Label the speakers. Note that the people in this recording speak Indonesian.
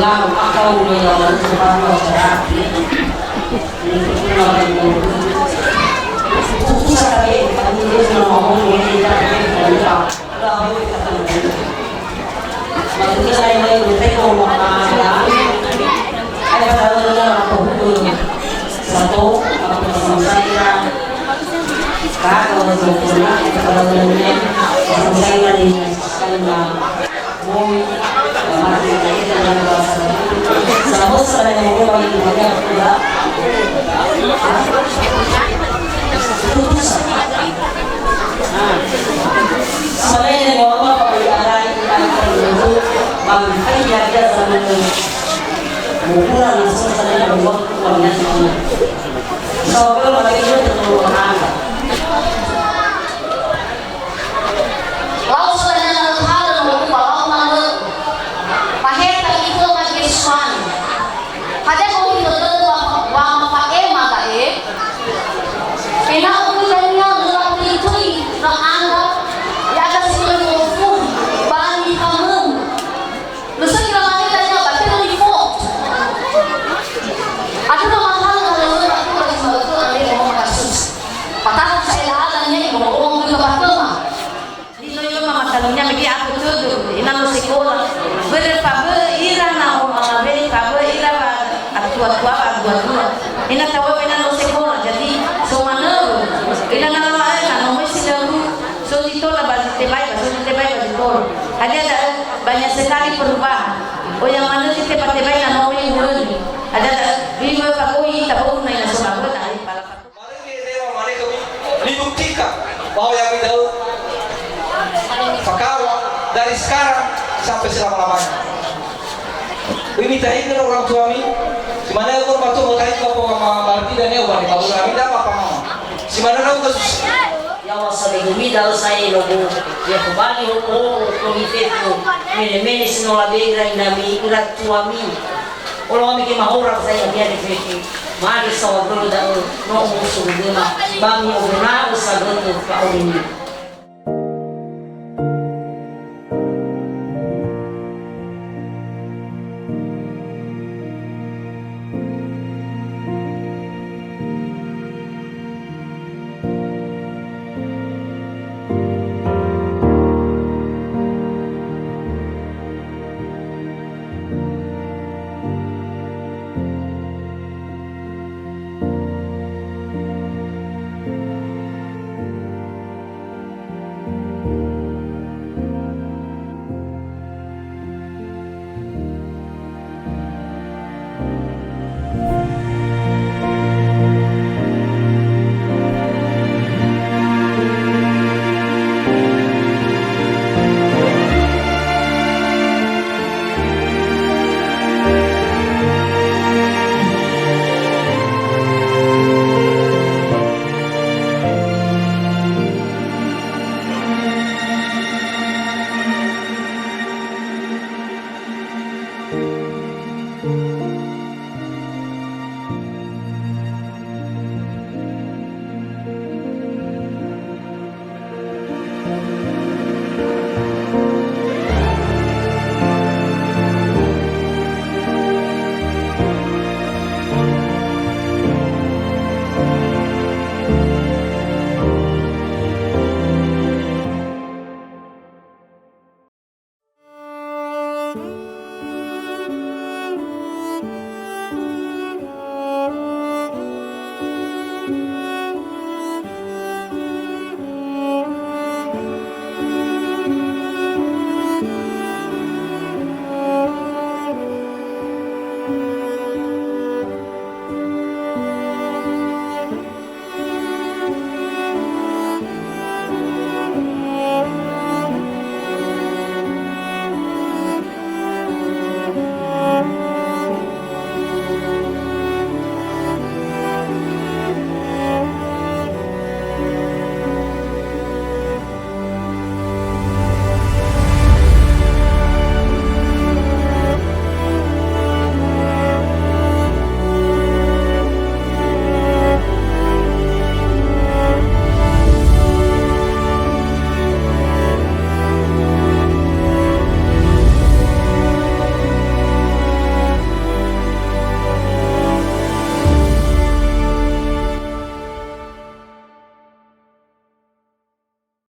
Speaker 1: Lang ako ngayon sa pangalawa sa akin. Hindi ko na kung sa kami, pag-ilis na ako, hindi na kami kanya. Grabe ka talaga. Mag-isay na yung tayo makakala. Ay katalaga na ako sa to, makapagsasamsay na. Kakawag ko na, ay katalaga na niya. Kasamsay na din sa kanya. Sabos sa kanya mo bang magkakula? Malay na mo ba kapag-alay ang kanyang magkakaya sa mga mukura ng sa kanya ng waktu kanya sa mga. So, pero magkakaya sa mga mga.
Speaker 2: Laos sa kanya ng halo ng mga pahit ang ito mag-iswan. Kada kung ito doon wang paema ka pinaulan niya mula dito'y nakaanggap yaga sila yung food bani kamong lusag yung makita niya ba't pinalipot ako naman halo na lalo ako lagi malato ang rin mga kasus patakot sa ilahalan niya yung mga umang mga batama dito yung mga talong niya bigyan ako todo inalo si Kola berpabeira na mga berpabeira at tua-tua inatawa pinalo si Kola jadi sumano pinanalamaan na nomoy sila so dito na tibay dito ada banyak sekali perubahan o yang mana si tibay na nomoy hulun ada bimo pakui tabong na sumagot ay pala
Speaker 3: mari kami dibuktikan bahwa yang kita pakawa dari sekarang sampai selama-lamanya. Bimitahin kan orang suami, si mana aku batu berkait ke pokok berarti dan ya ubah kalau kami dah apa mama. Si mana aku kasus.
Speaker 1: Ya wasali gumida usai logo ya kubali huko komiteto mene sinola begra inami irat suami. Kalau kami ke mahora saya dia defeki. Mari sawa dulu dah no musuh dia mah. Bami ogna usaha dulu Pak Oni.